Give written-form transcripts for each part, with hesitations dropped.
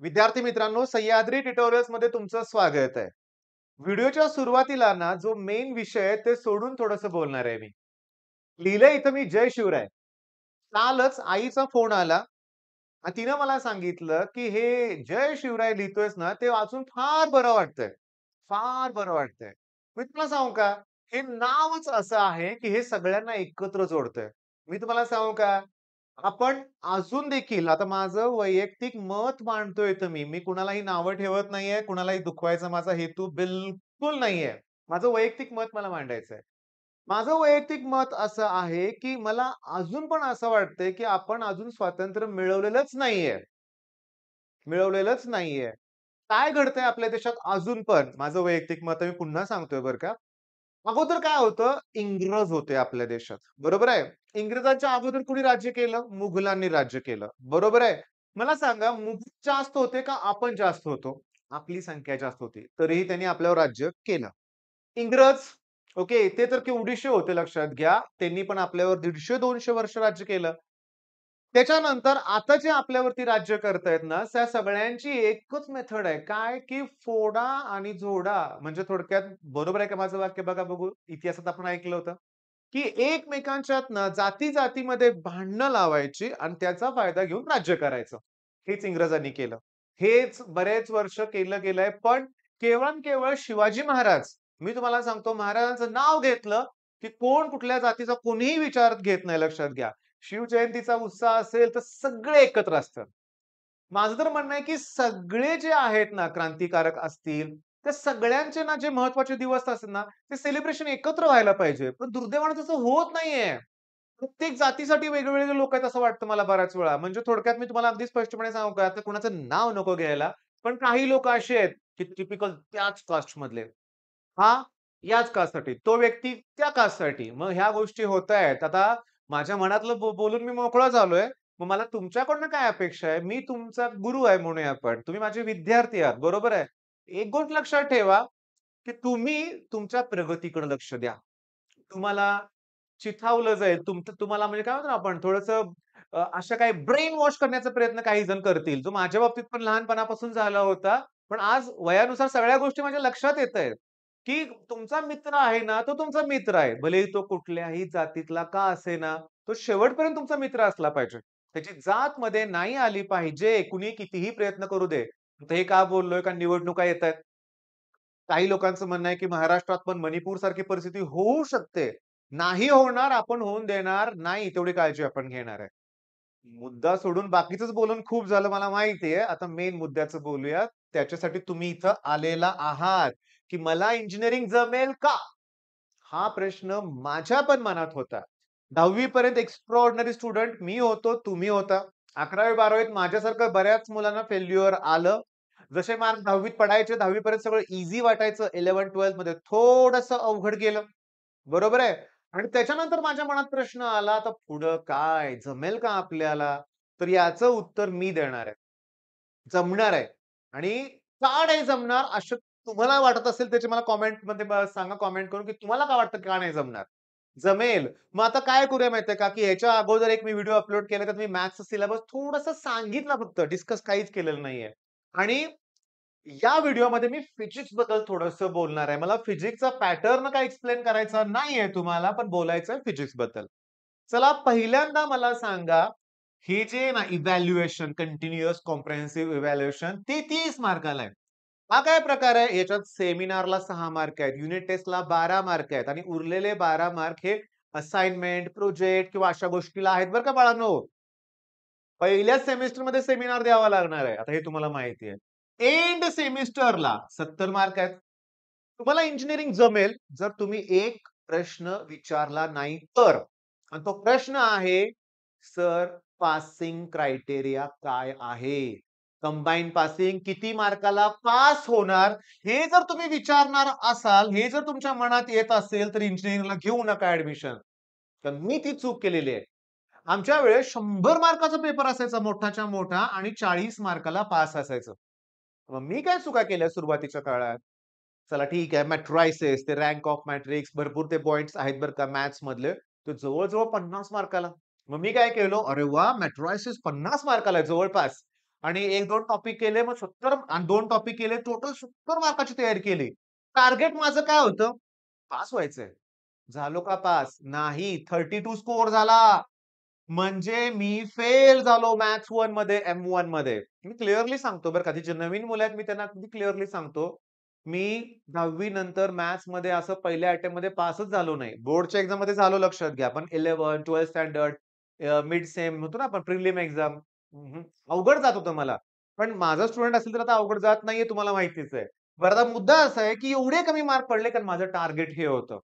विद्यार्थी मित्रांनो, सह्याद्री ट्युटोरियल्स मध्ये तुमचं स्वागत आहे. व्हिडिओच्या सुरुवातीला ना जो मेन विषय आहे ते सोडून थोडंसं बोलणार आहे मी. लिहिलंय इथं मी जय शिवराय. कालच आईचा फोन आला आणि तिनं मला सांगितलं, की "हे जय शिवराय लिहितोयस ना, ते वाचून फार बरं वाटतंय. फार बरं वाटतंय." मी तुम्हाला सांगू का, हे नावच असं आहे, की हे सगळ्यांना एकत्र जोडतंय. मी तुम्हाला सांगू का, आपण अजून देखील आता माझं वैयक्तिक मत मांडतोय इथं मी. मी कुणालाही नावं ठेवत नाहीये, कुणालाही दुखवायचा माझा हेतू बिलकुल नाहीये. माझं वैयक्तिक मत मला मांडायचंय. माझं वैयक्तिक मत असं आहे, की मला अजून पण असं वाटतंय, की आपण अजून स्वातंत्र्य मिळवलेलंच नाहीये. मिळवलेलंच नाहीये. काय घडतंय आपल्या देशात अजून पण? माझं वैयक्तिक मत आहे, मी पुन्हा सांगतोय बरं का. अगोदर काय होतं? इंग्रज होते आपल्या देशात. बरोबर आहे? इंग्रजांच्या अगोदर कुणी राज्य केलं? मुघलांनी राज्य केलं. बरोबर आहे? मला सांगा मुघल जास्त होते का आपण जास्त होतो? आपली संख्या जास्त होती. तरीही त्यांनी आपल्यावर राज्य केलं. इंग्रज ओके, ते तर केवढीशे होते लक्षात घ्या. त्यांनी पण आपल्यावर 150-200 वर्ष राज्य केलं. त्याच्यानंतर आता जे आपल्यावरती राज्य करतायत ना, त्या सगळ्यांची एकच मेथड आहे. काय, की फोडा आणि झोडा. म्हणजे थोडक्यात बरोबर आहे का माझं वाक्य बघा बघू? इतिहासात आपण ऐकलं होतं, की एकमेकांच्यात ना जाती-जातीमध्ये भांडणं लावायची आणि त्याचा फायदा घेऊन राज्य करायचं. हेच इंग्रजांनी केलं. हेच बरेच वर्ष केलं गेलंय. पण केवळ आणि केवळ शिवाजी महाराज, मी तुम्हाला सांगतो महाराजांचं नाव घेतलं, की कोण कुठल्या जातीचा कोणीही विचार घेत नाही लक्षात घ्या. शिवजयंतीचा उत्साह असेल तर सगळे एकत्र असतात. माझं तर म्हणणं आहे, की सगळे जे आहेत ना क्रांतिकारक असतील, त्या सगळ्यांचे ना जे महत्त्वाचे दिवस असतात ना, ते सेलिब्रेशन एकत्र व्हायला पाहिजे. पण दुर्दैवाने तसं होत नाहीये. प्रत्येक जातीसाठी वेगवेगळे लोक आहेत असं वाटतं मला बऱ्याच वेळा. म्हणजे थोडक्यात मी तुम्हाला अगदी स्पष्टपणे सांगू का, आता कुणाचं नाव नको घ्यायला, पण काही लोक असे आहेत, की टिपिकल त्याच कास्टमधले. हा याच कास्टसाठी, तो व्यक्ती त्या कास्टसाठी. मग ह्या गोष्टी होतायत. आता माझ्या मनातलं बोलून मी मोकळा झालोय. मग मला तुमच्याकडनं काय अपेक्षा आहे? मी तुमचा गुरु आहे म्हणूया आपण. तुम्ही माझे विद्यार्थी आहात, बरोबर आहे? एक गोष्ट लक्षात ठेवा, की तुम्ही तुमच्या प्रगतीकडे लक्ष द्या. तुम्हाला चिथावलं जाईल. तुम्हाला म्हणजे काय म्हणतो ना आपण थोडंसं अशा काही ब्रेन वॉश करण्याचा प्रयत्न काही जण करतील. जो माझ्या बाबतीत पण लहानपणापासून झाला होता. पण आज वयानुसार सगळ्या गोष्टी माझ्या लक्षात येतायत, की तुमचा मित्र आहे ना, तो तुमचा मित्र आहे. भलेही तो कुठल्याही जातीतला का असेना, तो शेवटपर्यंत तुमचा मित्र असला पाहिजे. त्याची जात मध्ये नाही आली पाहिजे. कुणी कितीही प्रयत्न करू दे. आता हे का बोललोय? कारण निवडणुका येतायत. काही लोकांचं म्हणणं आहे, की महाराष्ट्रात पण मणिपूरसारखी परिस्थिती होऊ शकते. नाही होणार, आपण होऊन देणार नाही, तेवढी काळजी आपण घेणार आहे. मुद्दा सोडून बाकीचंच बोलून खूप झालं मला माहिती आहे. आता मेन मुद्द्याचं बोलूया. त्याच्यासाठी तुम्ही इथं आलेला आहात, की मला इंजिनिअरिंग जमेल का? हा प्रश्न माझ्या पण मनात होता. 10वी पर्यंत एक्स्ट्राऑर्डिनरी स्टुडंट मी होतो, तुम्ही होता. 11वी-12वीत माझ्यासारखं बऱ्याच मुलांना फेल्युअर आलं. जसे मार्क 10वीत पडायचे, 10वी पर्यंत सगळं ईझी वाटायचं. 11th-12th मध्ये थोडंसं अवघड गेलं. बरोबर आहे? आणि त्याच्यानंतर माझ्या मनात प्रश्न आला, आता पुढं काय? जमेल का आपल्याला? तर याचं उत्तर मी देणार आहे. जमणार आहे. आणि का नाही जमणार असं तुम्हाला वाटत असेल त्याची मला कमेंटमध्ये सांगा कमेंट करून, की तुम्हाला काय वाटतं का नाही जमणार? जमेल. मग आता काय करूया माहिती का, की ह्याच्या अगोदर एक मी व्हिडिओ अपलोड केला त्यात मी मॅथ्सचा सिलेबस थोडंसं सांगितलं फक्त, डिस्कस काहीच केलेलं नाहीये. आणि या व्हिडिओमध्ये मी फिजिक्सबद्दल थोडंसं बोलणार आहे. मला फिजिक्सचा पॅटर्न काय एक्सप्लेन करायचा नाहीये तुम्हाला, पण बोलायचं आहे फिजिक्सबद्दल. चला पहिल्यांदा मला सांगा, हे जे ना इव्हॅल्युएशन, कंटिन्युअस कॉम्प्रिहेन्सिव्ह इव्हॅल्युएशन ते 30 मार्काला आहे. हा काय प्रकार आहे? याच्यात सेमिनारला 6 मार्क आहेत, युनिट टेस्टला 12 मार्क आहेत आणि उरलेले 12 मार्क हे असाइनमेंट, प्रोजेक्ट किंवा अशा गोष्टीला आहेत बरं का बाळांनो. पहिल्याच सेमेस्टरमध्ये सेमिनार द्यावा लागणार आहे. आता हे तुम्हाला माहिती आहे. एंड सेमिस्टरला 70 मार्क आहेत. तुम्हाला इंजिनिअरिंग जमेल जर तुम्ही एक प्रश्न विचारला नाही तर. आणि तो प्रश्न आहे, सर पासिंग क्रायटेरिया काय आहे? कंबाईन पासिंग किती मार्काला पास होणार? हे जर तुम्ही विचारणार असाल, हे जर तुमच्या मनात येत असेल, तर इंजिनिअरिंगला घेऊ नका ॲडमिशन. तर मी ती चूक केलेली आहे. आमच्या वेळेस 100 मार्काचा पेपर असायचा मोठाच्या मोठा आणि 40 मार्काला पास असायचं. मग मी काय चुका केल्या सुरुवातीच्या काळात? चला ठीक आहे मॅट्रायसेस, ते रँक ऑफ मॅट्रिक्स भरपूर ते पॉइंट्स आहेत बरं का मॅथ्स मधले. ते जवळ-जवळ 50 मार्काला. मग मी काय केलं, अरे वाह! मॅट्रायसेस 50 मार्काला आहे जवळपास. आणि 1-2 टॉपिक केले मग 70 आणि 2 टॉपिक केले टोटल 70 मार्काची तयारी केली. टार्गेट माझं काय होतं? पास व्हायचंय. झालो का पास? नाही. 32 स्कोर झाला. म्हणजे मी फेल झालो मॅथ्स 1 मध्ये, M1 मध्ये. मी क्लिअरली सांगतो बरं का, जे नवीन मुलं आहेत मी त्यांना अगदी क्लिअरली सांगतो. मी 10वी नंतर मॅथ्समध्ये असं पहिल्या अटेम्प्टमध्ये पासच झालो नाही. बोर्डच्या एक्झाममध्ये झालो लक्षात घ्या. पण 11, 12th स्टँडर्ड, मिड सेम म्हणतो ना आपण प्रिलिम एक्झाम. अवघड जात होतं मला. पण माझा स्टुडंट असेल तर आता अवघड जात नाहीये तुम्हाला माहितीच आहे. बरं आता मुद्दा असा आहे, की एवढे कमी मार्क पडले कारण माझं टार्गेट हे होतं.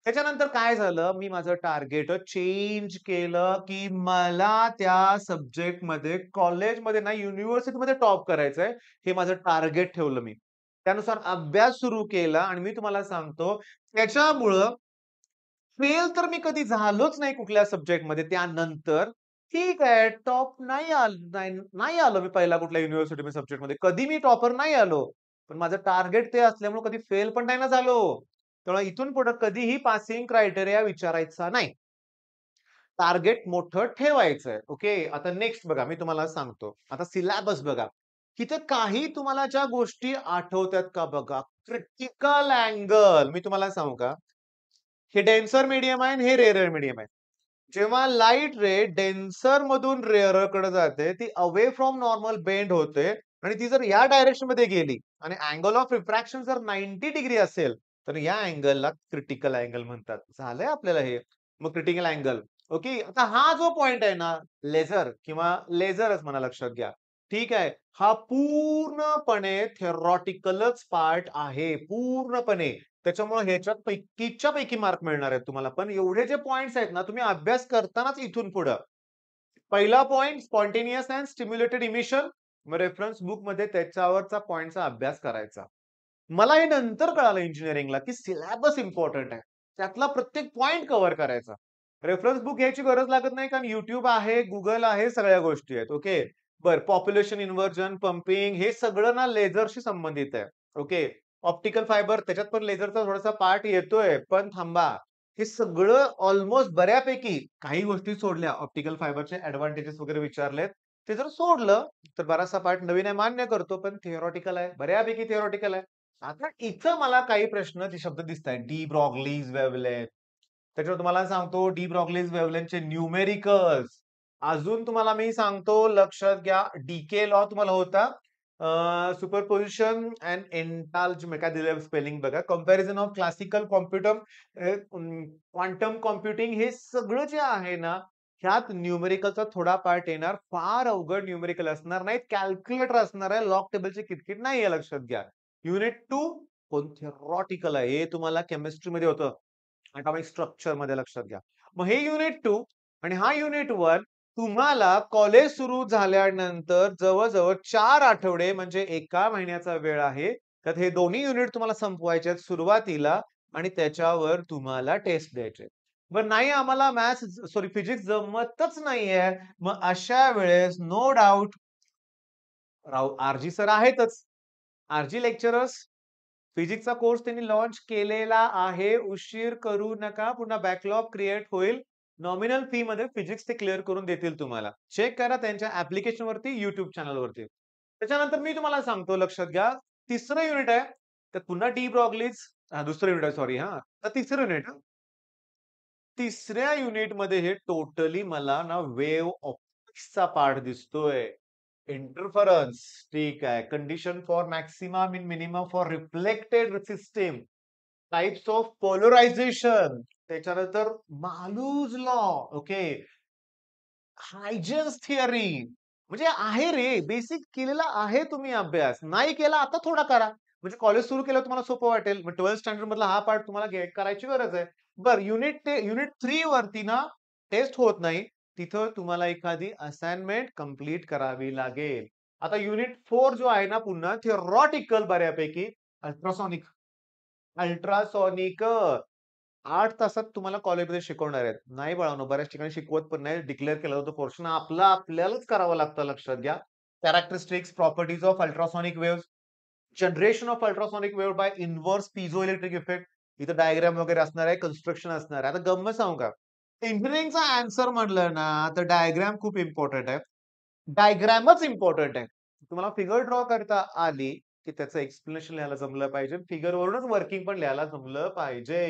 त्याच्यानंतर काय झालं, मी माझं टार्गेट चेंज केलं, की मला त्या सब्जेक्टमध्ये कॉलेजमध्ये नाही युनिव्हर्सिटीमध्ये टॉप करायचंय. हे माझं टार्गेट ठेवलं मी. त्यानुसार अभ्यास सुरू केला आणि मी तुम्हाला सांगतो त्याच्यामुळं फेल तर मी कधी झालोच नाही कुठल्या सब्जेक्टमध्ये त्यानंतर. ठीक आहे, टॉप नाही आलो मी पहिला कुठल्या युनिव्हर्सिटी सब्जेक्टमध्ये. कधी मी टॉपर नाही आलो. पण माझं टार्गेट ते असल्यामुळे कधी फेल पण नाही ना झालो. त्यामुळे इथून पुढे कधीही पासिंग क्रायटेरिया विचारायचा नाही. टार्गेट मोठं ठेवायचंय. ओके. आता नेक्स्ट बघा मी तुम्हाला सांगतो. आता सिलॅबस बघा. तिथे काही तुम्हाला ज्या गोष्टी आठवतात का बघा. क्रिटिकल अँगल मी तुम्हाला सांगू का? हे डेन्सर मीडियम आहे आणि हे रेअरर मीडियम आहे. जेव्हा लाईट रे डेन्सर मधून रेअरर कडे जाते, ती अवे फ्रॉम नॉर्मल बेंड होते आणि ती जर या डायरेक्शन मध्ये गेली आणि अँगल ऑफ रिफ्रॅक्शन जर 90 डिग्री असेल, तर या अँगलला क्रिटिकल अँगल म्हणतात. झालंय आपल्याला हे. मग क्रिटिकल अँगल. ओके. आता हा जो पॉइंट आहे ना, लेझर किंवा लेझरच म्हणा लक्षात घ्या. ठीक आहे. हा पूर्णपणे थेरॉटिकलच पार्ट आहे. पूर्णपणे. त्याच्यामुळे ह्याच्यात पैकीच्या पैकी मार्क मिळणार आहेत तुम्हाला. पण एवढे जे पॉइंट्स आहेत ना, तुम्ही अभ्यास करतानाच इथून पुढं. पहिला point spontaneous and stimulated emission. मग रेफरन्स बुकमध्ये त्याच्यावरचा पॉइंटचा अभ्यास करायचा. मला हे नंतर कळालं इंजिनिअरिंगला, की सिलॅबस इम्पोर्टंट आहे. त्यातला प्रत्येक पॉइंट कव्हर करायचा. रेफरन्स बुक घ्यायची गरज लागत नाही कारण YouTube आहे, Google आहे, सगळ्या गोष्टी आहेत. ओके. बरं पॉप्युलेशन इन्व्हर्जन, पंपिंग हे सगळं ना लेझरशी संबंधित आहे. ओके. ऑप्टिकल फायबर त्याच्यात पण लेझरचा थोडासा पार्ट येतोय. पण थांबा. हे सगळं ऑलमोस्ट बऱ्यापैकी काही गोष्टी सोडल्या. ऑप्टिकल फायबरचे एडव्हांटेजेस वगैरे विचारलेत. ते जर सोडलं, तर बराचसा पार्ट नवीन आहे मान्य करतो. पण थिअरॉटिकल आहे. बऱ्यापैकी थिअरॉटिकल आहे. आता इथं मला काही प्रश्न ते शब्द दिसतायत. De Broglie's wavelength. त्याच्यावर तुम्हाला सांगतो डी ब्रॉग्लीज वेव्हलेंथचे न्यूमेरिकल्स. अजून तुम्हाला मी सांगतो लक्षात घ्या डीके लॉ तुम्हाला होता. सुपरपोजिशन अँड एन्टाल्जमेंट काय दिलंय स्पेलिंग बघा. Comparison of classical computer quantum computing हे सगळं जे आहे ना, ह्यात न्यूमेरिकलचा थोडा पार्ट येणार. फार अवघड न्यूमेरिकल असणार नाहीत. कॅल्क्युलेटर असणार आहे. लॉग टेबलची किटकिट नाहीये लक्षात घ्या. युनिट 2 कोण थेरॉटिकल आहे. हे तुम्हाला केमिस्ट्रीमध्ये होतं. अटॉमिक स्ट्रक्चरमध्ये लक्षात घ्या. मग हे युनिट 2 आणि हा युनिट 1 तुम्हाला कॉलेज सुरू झाल्यानंतर जवळ-जवळ 4 आठवडे म्हणजे 1 महिन्याचा वेळ आहे. त्यात हे दोन्ही युनिट तुम्हाला संपवायचे आहेत सुरुवातीला आणि त्याच्यावर तुम्हाला टेस्ट द्यायचे. बरं नाही आम्हाला फिजिक्स जमतच नाहीये. मग अशा वेळेस नो डाउट आर-जी सर आहेतच. आर-जी लेक्चरर्स फिजिक्सचा कोर्स त्यांनी लॉन्च केलेला आहे. उशीर करू नका. पुन्हा बॅकलॉग क्रिएट होईल. नॉमिनल फी मध्ये फिजिक्स ते क्लिअर करून देतील तुम्हाला. चेक करा त्यांच्या ॲप्लिकेशनवरती, YouTube चॅनलवरती. त्याच्यानंतर मी तुम्हाला सांगतो लक्षात घ्या. तिसरं युनिट आहे. तर पुन्हा डी ब्रॉग्लीज दुसरं युनिट आहे सॉरी हां. तर तिसरं युनिट तिसऱ्या युनिटमध्ये हे टोटली मला ना वेव्ह ऑप्टिक्सचा पार्ट दिसतोय. इंटरफरन्स ठीक आहे. Condition for maximum in minimum for reflected system. Types of polarization. त्याच्यानंतर Malus law. Okay. Huygens theory. म्हणजे आहे रे, बेसिक केलेला आहे तुम्ही अभ्यास. नाही केला आता थोडा करा. म्हणजे कॉलेज सुरू केल्यावर तुम्हाला सोपं वाटेल. मग 12th स्टँडर्ड मधला हा पार्ट तुम्हाला करायची गरज आहे. बरं युनिट 3 वरती ना टेस्ट होत नाही. तिथं तुम्हाला एखादी असाइनमेंट कंप्लीट करावी लागेल. आता युनिट 4 जो आहे ना पुन्हा थिअरॉटिकल बऱ्यापैकी अल्ट्रासॉनिक. अल्ट्रासॉनिक 8 तासात तुम्हाला कॉलेजमध्ये शिकवणार आहेत. नाही बाळांनो, बऱ्याच ठिकाणी शिकवत पण नाही. डिक्लेअर केलं होतं पोर्शन आपलं आपल्यालाच करावं लागतं लक्षात घ्या. Characteristics, properties of ultrasonic waves, generation of ultrasonic wave by inverse piezo electric effect. इथं डायग्राम वगैरे असणार आहे, कन्स्ट्रक्शन असणार आहे. आता गंमत सांगू का? इंजिनिअरिंगचा आन्सर म्हणलं ना, तर डायग्राम खूप इम्पोर्टंट आहे. डायग्रामच इम्पोर्टंट आहे. तुम्हाला फिगर ड्रॉ करता आली, की त्याचं एक्सप्लेनेशन लिहायला जमलं पाहिजे. फिगरवरूनच वर्किंग पण लिहायला जमलं पाहिजे.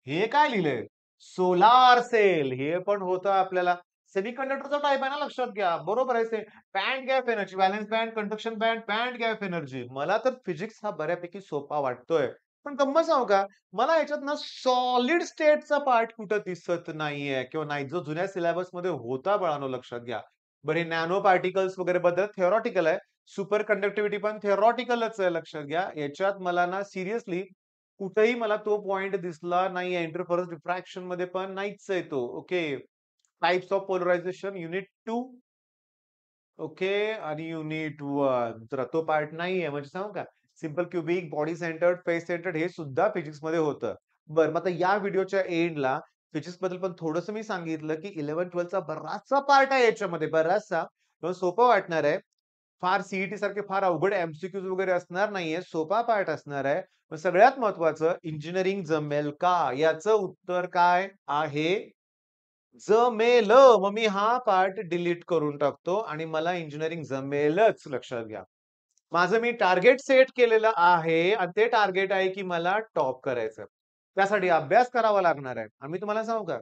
हे काय लिहिलंय? सोलार सेल हे पण होतं आपल्याला. सेमीकंडक्टरचा टाइप आहे ना लक्षात घ्या. बरोबर आहे band gap energy, valence band, conduction band, band gap energy. मला तर फिजिक्स हा बऱ्यापैकी सोपा वाटतोय. पण गंमत सांगू का? मला ह्याच्यात ना सॉलिड स्टेटचा पार्ट कुठं दिसत नाहीये किंवा नाही जो जुन्या सिलेबसमध्ये होता बाळांनो लक्षात घ्या. बरं हे नॅनो पार्टिकल्स वगैरे बद्दल थियोरेटिकल आहे. सुपर कंडक्टिव्हिटी पण थियोरेटिकलच आहे लक्षात घ्या. याच्यात मला ना सिरियसली कुठेही मला तो पॉइंट दिसला नाहीये. इंटरफेरन्स डिफ्रॅक्शनमध्ये पण नाहीच आहे तो. Okay. Types of polarization unit 2 okay आणि युनिट 1 तर तो पार्ट नाहीये म्हणजे सांगू का? Simple cubic, body centered, face centered हे सुद्धा फिजिक्समध्ये होतं. बरं मग आता या व्हिडिओच्या एंडला फिजिक्सबद्दल पण थोडंसं मी सांगितलं, की 11th-12thचा बराचसा पार्ट आहे याच्यामध्ये बराचसा. तो सोपं वाटणार आहे. फार सी सारखे फार अवघड एम-सी-क्यूज वगैरे असणार नाहीये. सोपा पार्ट असणार आहे. पण सगळ्यात महत्त्वाचं इंजिनिअरिंग जमेल का? याचं उत्तर काय आहे? जमेल. मग मी हा पार्ट डिलीट करून टाकतो आणि मला इंजिनिअरिंग जमेलच लक्षात घ्या. माझं मी टार्गेट सेट केलेलं आहे आणि ते टार्गेट आहे, की मला टॉप करायचं. त्यासाठी अभ्यास करावा लागणार आहे. आणि मी तुम्हाला सांगू का?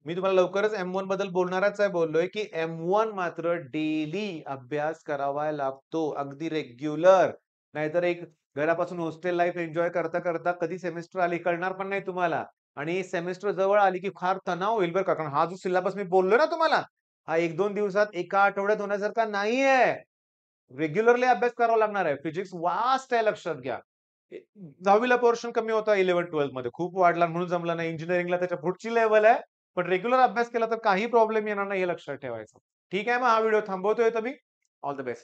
मी तुम्हाला लवकरच M1 बद्दल बोलणारच आहे बोललोय, की M1 मात्र डेली अभ्यास करावा लागतो. अगदी रेग्युलर. नाहीतर एक घरापासून हॉस्टेल लाईफ एन्जॉय करता कधी सेमेस्टर आली कळणार पण नाही तुम्हाला. आणि सेमेस्टर जवळ आली, की फार तणाव होईल बरं का. कारण हा जो सिलेबस मी बोललोय ना तुम्हाला, हा 1-2 दिवसात एका आठवड्यात होण्यासारखा नाहीये. रेग्युलरली अभ्यास करावा लागणार आहे. फिजिक्स वास्ट आहे लक्षात घ्या. 10वी पोर्शन कमी होता 11-12 मध्ये. खूप वाढला म्हणून जमला नाही. इंजिनिअरिंगला त्याच्या पुढची लेव्हल आहे. पण रेग्युलर अभ्यास केला तर काही प्रॉब्लेम येणार नाही हे लक्षात ठेवायचं. ठीक आहे मग हा व्हिडिओ थांबवतोय तर मी. All the best.